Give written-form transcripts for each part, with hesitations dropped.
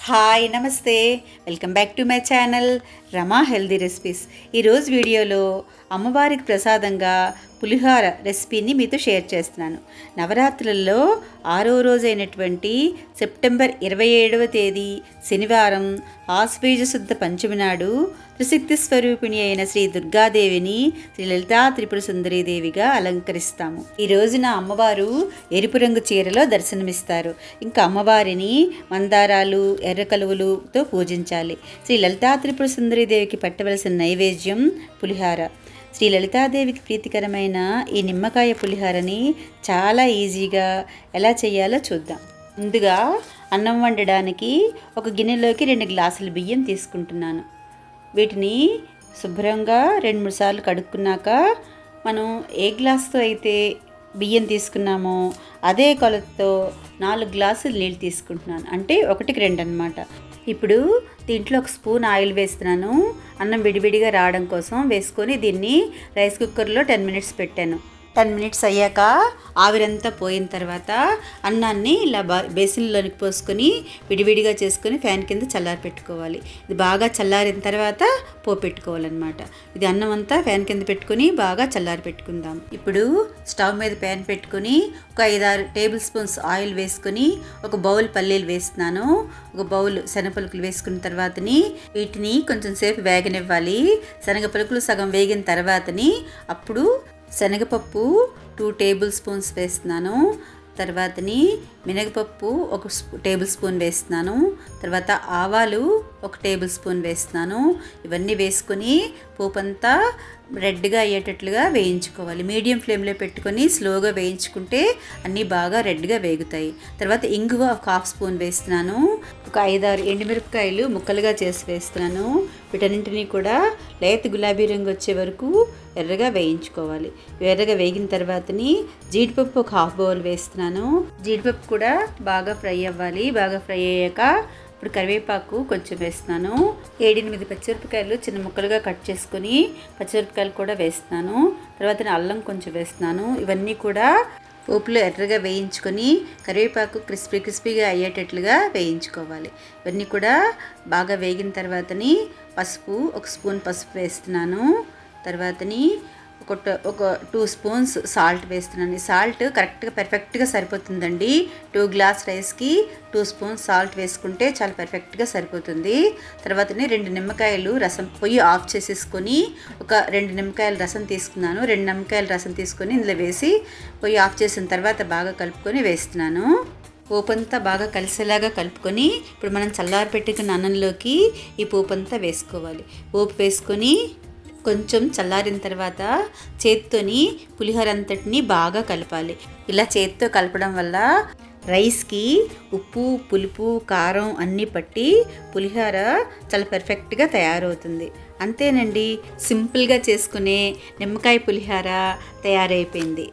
Hi నమస్తే, welcome back to my channel Rama healthy recipes. ఈరోజు వీడియోలో అమ్మవారికి ప్రసాదంగా పులిహోర రెసిపీని మీతో షేర్ చేస్తున్నాను. నవరాత్రులలో 6వ రోజైనటువంటి సెప్టెంబర్ 27వ తేదీ శనివారం ఆశ్వయుజ శుద్ధ పంచమి నాడు త్రిశక్తి స్వరూపిణి అయిన శ్రీ దుర్గాదేవిని శ్రీ లలితా త్రిపుర సుందరీదేవిగా అలంకరిస్తాము. ఈ రోజున అమ్మవారు ఎరుపు రంగు చీరలో దర్శనమిస్తారు. ఇంకా అమ్మవారిని మందారాలు, ఎర్ర కలువలుతో పూజించాలి. శ్రీ లలితా త్రిపుర సుందరీదేవికి పెట్టవలసిన నైవేద్యం పులిహార. శ్రీ లలితాదేవికి ప్రీతికరమైన ఈ నిమ్మకాయ పులిహారని చాలా ఈజీగా ఎలా చేయాలో చూద్దాం. ముందుగా అన్నం వండడానికి ఒక గిన్నెలోకి 2 గ్లాసుల బియ్యం తీసుకుంటున్నాను. వీటిని శుభ్రంగా 2-3 సార్లు కడుక్కున్నాక మనం ఏ గ్లాస్తో అయితే బియ్యం తీసుకున్నామో అదే కొలతతో 4 గ్లాసులు నీళ్ళు తీసుకుంటున్నాను. అంటే 1కి 2 అన్నమాట. ఇప్పుడు దీంట్లో 1 స్పూన్ ఆయిల్ వేస్తున్నాను. అన్నం విడివిడిగా రావడం కోసం వేసుకొని దీన్ని రైస్ కుక్కర్లో 10 మినిట్స్ పెట్టాను. 10 మినిట్స్ అయ్యాక ఆవిరంతా పోయిన తర్వాత అన్నాన్ని ఇలా బేసిన్లోనికి పోసుకొని విడివిడిగా చేసుకొని ఫ్యాన్ కింద చల్లారి పెట్టుకోవాలి. ఇది బాగా చల్లారిన తర్వాత పోపెట్టుకోవాలన్నమాట. ఇది అన్నం అంతా ఫ్యాన్ కింద పెట్టుకొని బాగా చల్లారి పెట్టుకుందాం. ఇప్పుడు స్టవ్ మీద ప్యాన్ పెట్టుకొని ఒక 5-6 టేబుల్ స్పూన్స్ ఆయిల్ వేసుకొని ఒక బౌల్ పల్లీలు వేస్తున్నాను. ఒక బౌల్ శనగపలుకులు వేసుకున్న తర్వాతని వీటిని కొంచెం సేపు వేగనివ్వాలి. శనగపలుకులు సగం వేగిన తర్వాతని అప్పుడు శనగపప్పు 2 టేబుల్ స్పూన్స్ వేస్తున్నాను. తర్వాతని మినగపప్పు 1 టేబుల్ స్పూన్ వేస్తున్నాను. తర్వాత ఆవాలు 1 టేబుల్ స్పూన్ వేస్తున్నాను. ఇవన్నీ వేసుకొని పోపంతా రెడ్గా అయ్యేటట్లుగా వేయించుకోవాలి. మీడియం ఫ్లేమ్లో పెట్టుకొని స్లోగా వేయించుకుంటే అన్నీ బాగా రెడ్గా వేగుతాయి. తర్వాత ఇంగువ 1/2 స్పూన్ వేస్తున్నాను. ఒక 5-6 ఎండుమిరపకాయలు ముక్కలుగా చేసి వేస్తున్నాను. వీటన్నింటినీ కూడా లేత గులాబీ రంగు వచ్చే వరకు ఎర్రగా వేయించుకోవాలి. ఎర్రగా వేగిన తర్వాతని జీడిపప్పు 1/2 బౌల్ వేస్తున్నాను. జీడిపప్పు కూడా బాగా ఫ్రై అవ్వాలి. బాగా ఫ్రై అయ్యాక ఇప్పుడు కరివేపాకు కొంచెం వేస్తున్నాను. 7-8 పచ్చిమిరపకాయలు చిన్న ముక్కలుగా కట్ చేసుకొని పచ్చిమిరపకాయలు కూడా వేస్తున్నాను. తర్వాత అల్లం కొంచెం వేస్తున్నాను. ఇవన్నీ కూడా పోపులో ఎర్రగా వేయించుకొని కరివేపాకు క్రిస్పీగా అయ్యేటట్లుగా వేయించుకోవాలి. ఇవన్నీ కూడా బాగా వేగిన తర్వాతని పసుపు 1 స్పూన్ పసుపు వేస్తున్నాను. తర్వాతని ఒక 2 స్పూన్స్ సాల్ట్ వేస్తున్నాను. సాల్ట్ కరెక్ట్గా పర్ఫెక్ట్గా సరిపోతుందండి. 2 గ్లాస్ రైస్కి 2 స్పూన్స్ సాల్ట్ వేసుకుంటే చాలా పర్ఫెక్ట్గా సరిపోతుంది. తర్వాతని 2 నిమ్మకాయలు రసం పొయ్యి ఆఫ్ చేసేసుకొని ఒక 2 నిమ్మకాయల రసం తీసుకున్నాను. 2 నిమ్మకాయల రసం తీసుకొని ఇందులో వేసి పొయ్యి ఆఫ్ చేసిన తర్వాత బాగా కలుపుకొని వేస్తున్నాను. పోపంతా బాగా కలిసేలాగా కలుపుకొని ఇప్పుడు మనం చల్లారి పెట్టుకున్న అన్నంలోకి ఈ పోపంతా వేసుకోవాలి. పోపు వేసుకొని కొంచెం చల్లారిన తర్వాత చేత్తోని పులిహోర అంతటిని బాగా కలపాలి. ఇలా చేత్తో కలపడం వల్ల రైస్కి ఉప్పు, పులుపు, కారం అన్నీ పట్టి పులిహోర చాలా పర్ఫెక్ట్గా తయారవుతుంది. అంతేనండి, సింపుల్గా చేసుకునే నిమ్మకాయ పులిహోర తయారైపోయింది.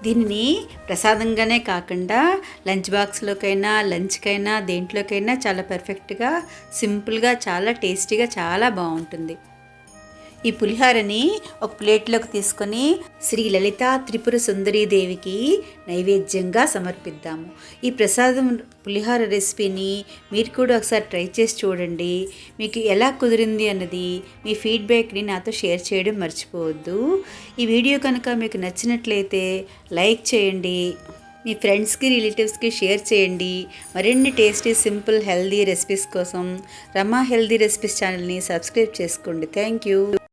దీనిని ప్రసాదంగానే కాకుండా లంచ్ బాక్స్లోకైనా లంచ్కైనా దేంట్లోకైనా చాలా పర్ఫెక్ట్గా సింపుల్గా చాలా టేస్టీగా చాలా బాగుంటుంది. ఈ పులిహోరని ఒక ప్లేట్లోకి తీసుకొని శ్రీ లలితా త్రిపుర సుందరీదేవికి నైవేద్యంగా సమర్పిద్దాము. ఈ ప్రసాదం పులిహోర రెసిపీని మీరు కూడా ఒకసారి ట్రై చేసి చూడండి. మీకు ఎలా కుదిరింది అన్నది మీ ఫీడ్బ్యాక్ని నాతో షేర్ చేయడం మర్చిపోవద్దు. ఈ వీడియో కనుక మీకు నచ్చినట్లయితే లైక్ చేయండి. మీ ఫ్రెండ్స్కి, రిలేటివ్స్కి షేర్ చేయండి. మరిన్ని టేస్టీ, సింపుల్, హెల్దీ రెసిపీస్ కోసం రమా హెల్దీ రెసిపీస్ ఛానల్ని సబ్స్క్రైబ్ చేసుకోండి. Thank you.